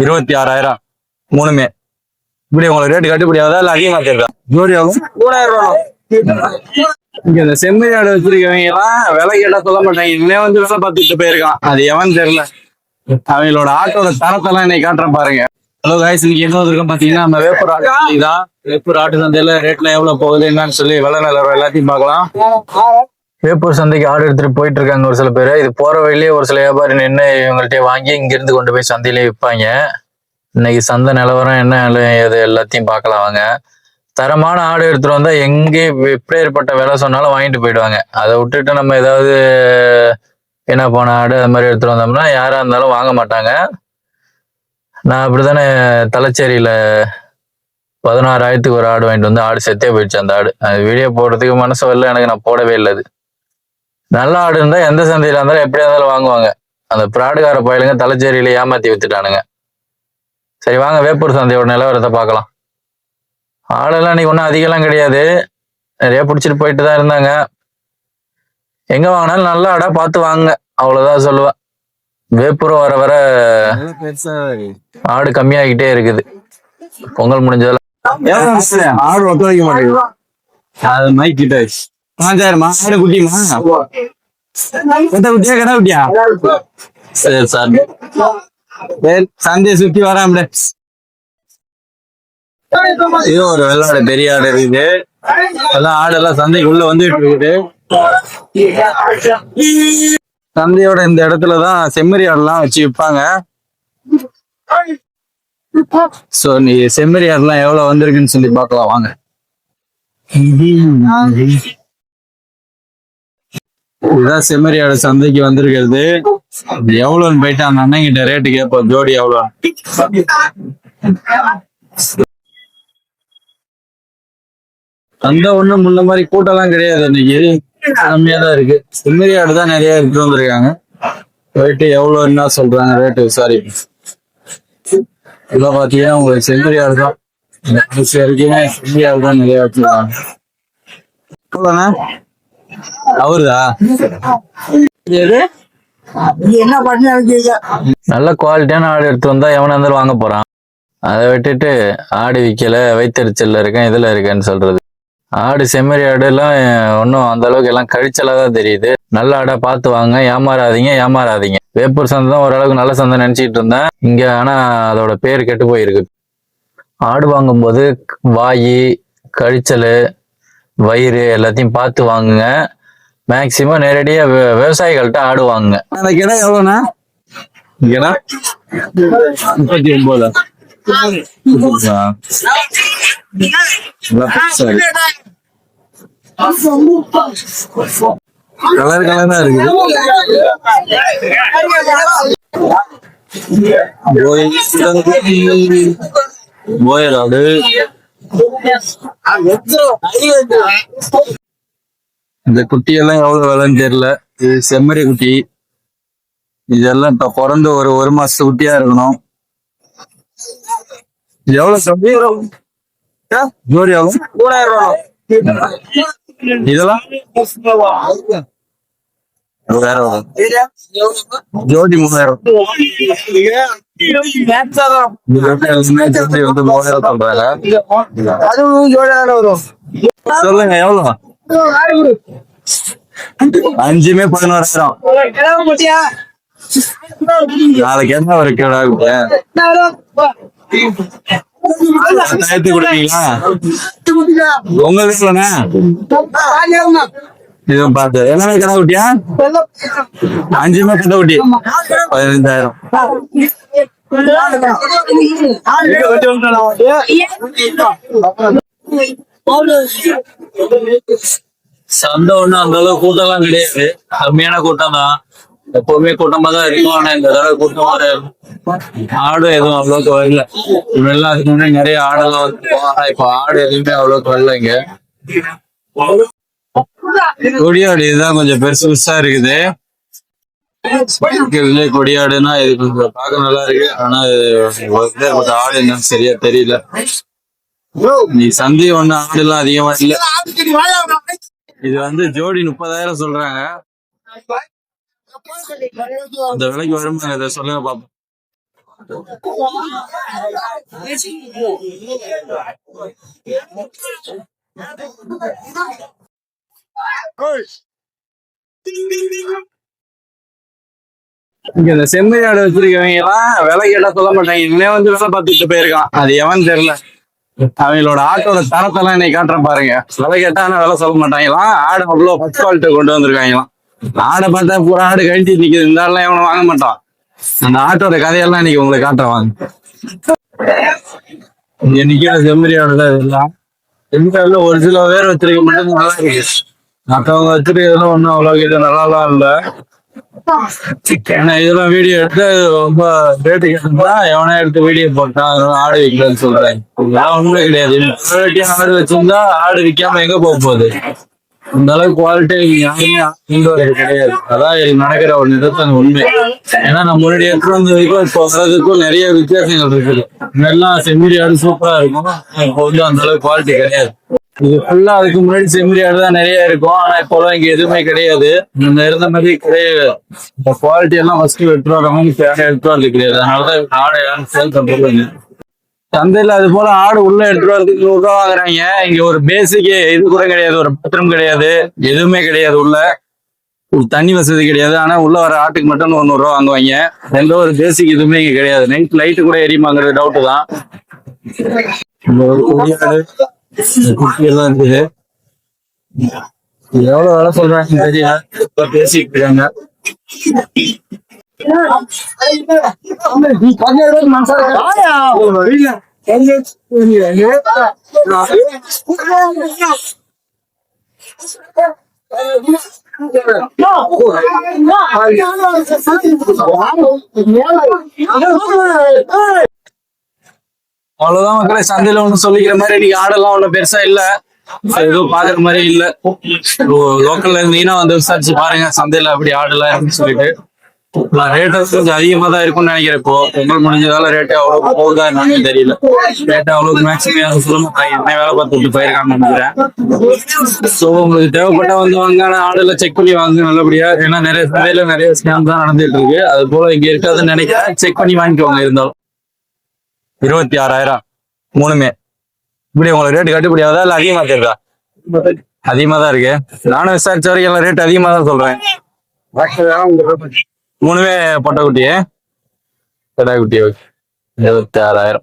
26,000 மூணுமே. இப்படி உங்களுக்கு ரேட்டு கட்டுப்படியாவதா இல்ல அதிகமா தெரியுதா? ஜோடி ஆகும் 3,000 இங்க இந்த செம்மறி ஆடு வச்சிருக்கவங்க எல்லாம் விலை கேட்டா சொல்ல மாட்டாங்க. இன்னும் வந்து விலை பார்த்துட்டு போயிருக்கான். அது எவன் தெரியல. அவங்களோட ஆட்டோட தரத்தெல்லாம் இன்னைக்கு காட்டுறேன் பாருங்க. ஹலோ காய்ஸ், இன்னைக்கு எங்க வந்திருக்கோம் பாத்தீங்கன்னா நம்ம வேப்பூர் ஆட்டு சந்தை தான். வேப்பூர் ஆட்டு சந்தையில ரேட்ல எவ்வளவு போகுது என்னன்னு சொல்லி விலை நிலவரம் எல்லாத்தையும் பார்க்கலாம். வேப்பூர் சந்தைக்கு ஆடு எடுத்துட்டு போயிட்டு இருக்காங்க ஒரு சில பேர். இது போற வழியிலேயே ஒரு சில வியாபாரி நின்று இவங்கள்ட்ட வாங்கி இங்கிருந்து கொண்டு போய் சந்தையிலே விற்பாங்க. இன்னைக்கு சந்தை நிலவரம் என்ன இது எல்லாத்தையும் பார்க்கலாம் வாங்க. தரமான ஆடு எடுத்துட்டு வந்தா எங்கே எப்பேற்பட்ட விலை சொன்னாலும் வாங்கிட்டு போயிடுவாங்க. அதை விட்டுட்டு நம்ம ஏதாவது என்ன போன ஆடு அது மாதிரி எடுத்துட்டு வந்தோம்னா யாரா இருந்தாலும் வாங்க மாட்டாங்க. நான் அப்படித்தானே தலச்சேரியில 16,000 ஒரு ஆடு வாங்கிட்டு வந்து ஆடு செத்தே போயிடுச்சு. அந்த ஆடு அது வீடியோ போடுறதுக்கு மனசு வரல எனக்கு. நான் போடவே இல்லை. அது நல்ல ஆடு இருந்தா எந்த சந்தையில இருந்தாலும் எப்படியா இருந்தாலும் வாங்குவாங்க. அந்த பிராடுகார பயலுங்க தலச்சேரியில ஏமாத்தி வித்துட்டானுங்க. சரி வாங்க வேப்பூர் சந்தையோட நிலவரத்தை பார்க்கலாம். ஆடெல்லாம் இன்னைக்கு ஒன்றும் அதிகம்லாம் கிடையாது. நிறைய பிடிச்சிட்டு போயிட்டு தான் இருந்தாங்க. எங்க வாங்கினாலும் நல்ல ஆடா பார்த்து வாங்க, அவ்வளவுதான் சொல்லுவேன். வேப்பூரம் வர வர ஆடு கம்மியாகிட்டே இருக்குது. பொங்கல் முடிஞ்சதுல ஆடு ஒத்துழைக்க மாட்டேங்குது. அது மைக்கிட்ட 5,000 ஆடு குட்டிமா கட்ட குட்டியா கடை குட்டியா? சரி சார், சந்தையை சுத்தி வராம இது ஒரு வெள்ளாடு பெரிய ஆடு இருக்குது. எல்லாம் ஆடெல்லாம் சந்தைக்கு உள்ள வந்துட்டு இருக்குது. சந்தையோட இந்த இடத்துலதான் செம்மறி ஆடுலாம் வச்சு விற்பாங்க. சோ நீ செம்மறி ஆடுலாம் எவ்வளவு வந்திருக்குன்னு சொல்லி பார்க்கலாம் வாங்க. இதுதான் செம்மறி ஆடு சந்தைக்கு வந்திருக்கிறது. எவ்வளவுன்னு போயிட்டு அந்த அண்ணன் கிட்ட ரேட்டு கேட்போம். ஜோடி எவ்வளவு? அந்த ஒண்ணும் முன்ன மாதிரி கூட்டம்லாம் கிடையாது. இன்னைக்கு கம்மியா தான் இருக்கு. செம்மறி ஆடு தான் நிறைய எடுத்து வந்திருக்காங்க. போயிட்டு எவ்வளவு என்ன சொல்றாங்க ரேட்டு விசாரி. இதெல்லாம் பாத்தீங்கன்னா உங்களுக்கு செம்மறி ஆடு தான் செம்மறி ஆடு தான் நிறைய வச்சிருக்காங்க. அவருதா நல்ல குவாலிட்டியான ஆடு எடுத்து வந்தா எவனா இருந்தாலும் வாங்க போறான். அதை விட்டுட்டு ஆடு விக்கல வைத்தறிச்சல்ல இருக்கேன் இதுல இருக்கேன்னு சொல்றது. ஆடு செம்மறி ஆடு எல்லாம் ஒன்னும் அந்த அளவுக்கு எல்லாம் கழிச்சலா தான் தெரியுது. நல்ல ஆடா பார்த்து வாங்க, ஏமாறாதீங்க. வேப்பூர் சந்தை தான் ஓரளவுக்கு நல்ல சந்தை நினைச்சிட்டு இருந்தேன் இங்க. ஆனா அதோட பேர் கெட்டு போயிருக்கு. ஆடு வாங்கும்போது வாயி கழிச்சல் வயிறு எல்லாத்தையும் பார்த்து வாங்குங்க. மேக்சிமம் நேரடியா விவசாயிகள்கிட்ட ஆடு வாங்குங்க. அந்த கிடா எவ்வளோண்ணா? 39. கலர் கலரா இருக்கு. போயர் ஆடு இந்த குட்டி எல்லாம் எவ்வளவு விலைன்னு தெரியல. இது செம்மறி குட்டி. இதெல்லாம் இப்ப பிறந்து ஒரு மாசத்து குட்டியா இருக்கணும். எவ்வளவு ஜோடி ஆகும்? 3,000. இதெல்லாம் ஜோடி 3,000. சொல்லுங்க எவ்வளவு? 5மே 11,000. நாளைக்கு என்ன ஒரு கேடா கொடுப்பீங்களா? உங்க வீட்டுலண்ணா இதுவும் பார்த்து எல்லாமே கடை குட்டியா? 5மே கடை குட்டி 15,000. சந்தை ஒண்ணு அந்த அளவுக்கு கூட்டம் கிடையாது. கம்மியான கூட்டம் தான். எப்பவுமே கூட்டமா தான் இருக்கும். ஆனா இந்த தடவை கூட்டமா ஆடும் எதுவும் அவ்வளவுக்கு வரல. இப்பெல்லாம் அதுக்கு முன்னாடி நிறைய ஆடெல்லாம் வந்து ஆனா இப்ப ஆடு எதுவுமே அவ்வளவுக்கு வரல. இங்க கொடியாடு இதுதான் கொஞ்சம் பெருசா இருக்குது. கொடியாடுன்னா இது கொஞ்சம் பார்க்க நல்லா இருக்கு. ஆனா ஆடு என்னன்னு சரியா தெரியல. நீ சந்தை ஒண்ணு ஆடு எல்லாம் அதிகமா இல்ல. இது வந்து ஜோடி 30,000 சொல்றாங்க. இந்த விலைக்கு வருமா இதை சொல்லுங்க பாப்போம். இங்க இந்த செம்மறி ஆடு வச்சிருக்கவங்க எல்லாம் விலை கேட்டா சொல்ல மாட்டாங்க. இன்னே வந்து விலை பார்த்துட்டு போயிருக்கான். அது எவன் தெரியல. அவங்களோட ஆட்டோட தரத்தெல்லாம் இன்னைக்கு காட்டுறேன் பாருங்க. விலை கேட்டா ஆனா விலை சொல்ல மாட்டாங்களாம். ஆடு அவ்வளோ ஃபர்ஸ்ட் குவாலிட்டி கொண்டு வந்திருக்காங்களாம். ஆடை பார்த்தா பூரா ஆடு கழிச்சு நிக்குது. இந்த ஆடுலாம் எவனும் வாங்க மாட்டான். அந்த ஆட்டோட கதையெல்லாம் இன்னைக்கு உங்களுக்கு காட்டுறேன் வாங்க. இங்க நிக்கிற செம்மறி ஆடுல இதெல்லாம் செம்மறியாடுல ஒரு சில பேர் வச்சிருக்க மட்டும் நல்லா இருக்கு. மற்றவங்க வச்சிருக்கிறதுலாம் ஒன்றும் அவ்வளோ இது நல்லாலாம் இல்லை. ஏன்னா இதெல்லாம் வீடியோ எடுத்து ரொம்ப ரேட்டு கேட்டா எவனா எடுத்து வீடியோ போட்டான், அதனால ஆடு விற்கலன்னு சொல்றேன். இதெல்லாம் ஒண்ணுமே கிடையாது. ஆடு வச்சிருந்தா ஆடு விற்காம எங்க போக போகுது? இந்த அளவுக்கு குவாலிட்டி யாருமே கொண்டு வரது கிடையாது. அதான் எனக்கு நடக்கிற ஒரு நிதர்சன உண்மை. ஏன்னா நம்ம முன்னாடி எடுத்து வந்ததுக்கும் இப்போ வர்றதுக்கும் நிறைய வித்தியாசங்கள் இருக்குது. முன்னெல்லாம் செம்மறி ஆடு சூப்பரா இருக்கும். இப்போ வந்து அந்த அளவுக்கு குவாலிட்டி கிடையாது. இது ஃபுல்லா அதுக்கு முன்னாடி செம்மறி ஆடு தான் நிறைய இருக்கும். ஆனா இப்போலாம் இங்க எதுவுமே கிடையாது. இந்த இருந்த மாதிரி கிடையாது. இந்த குவாலிட்டி எல்லாம் ஃபர்ஸ்ட் எடுத்துட்டு வரவங்க எடுத்துட்டு வரது கிடையாது. அதனாலதான் ஆடை யாரும் சேல் பண்றது. சந்தையில அது போல ஆடு உள்ள எடுத்துட்டு வரதுக்கு 100 ரூபா வாங்குறாங்க. இங்க ஒரு பேசிக் இது கூட கிடையாது. ஒரு பாத்ரூம் கிடையாது. எதுவுமே கிடையாது. உள்ள தண்ணி வசதி கிடையாது. ஆனா உள்ள வர ஆட்டுக்கு மட்டும் 100 ரூபா வாங்குவாங்க. எந்த ஒரு பேசிக் எதுவுமே இங்க கிடையாது. நைட் லைட்டு கூட எரியுமாங்கிறது டவுட் தான். குட்டி எல்லாம் இருக்குது. எவ்வளவு வேலை சொல்றாங்க தெரியல. பேசிட்டு இருக்காங்க. அவ்வளவுதான் மக்களை. சந்தையில ஒண்ணு சொல்லிக்கிற மாதிரி இன்னைக்கு ஆடெல்லாம் ஒண்ணும் பெருசா இல்ல. எதுவும் பாக்குற மாதிரி இல்ல. லோக்கல்ல இருந்தீங்கன்னா வந்து விசாரிச்சு பாருங்க சந்தையில அப்படி ஆடுலாம் இருக்குன்னு சொல்லிட்டு. ரேட் கொஞ்சம் அதிகமா தான் இருக்கும்னு நினைக்கிறேன். இப்போ பொங்கல் முடிஞ்சதால ரேட்டு அவ்வளவு போகுதா என்னன்னு தெரியல. ரேட்டு அவ்வளவு மேக்ஸிமம் சொல்ல மாட்டாங்க. என்ன வேலை பார்த்துட்டு போயிருக்கான்னு நினைக்கிறேன். சோ உங்களுக்கு தேவைப்பட்டா வந்து வாங்க. ஆனா ஆடுல செக் பண்ணி வாங்க நல்லபடியா. ஏன்னா நிறைய சந்தையில நிறைய ஸ்கேம் தான் நடந்துட்டு இருக்கு. அது போல இங்க இருக்காதுன்னு நினைக்கிறேன். செக் பண்ணி வாங்கிக்கோங்க. இருந்தாலும் 26,000 மூணுமே. இப்படி உங்களுக்கு ரேட்டு கட்டுப்படி ஆகுதா இல்ல அதிகமா தெரியுதா? அதிகமா தான் இருக்கு. நானும் விசாரிச்ச வரைக்கும் எல்லாம் ரேட் அதிகமா தான் சொல்றேன். மூணுமே பொட்டை குட்டியே. கடா குட்டி 26,000.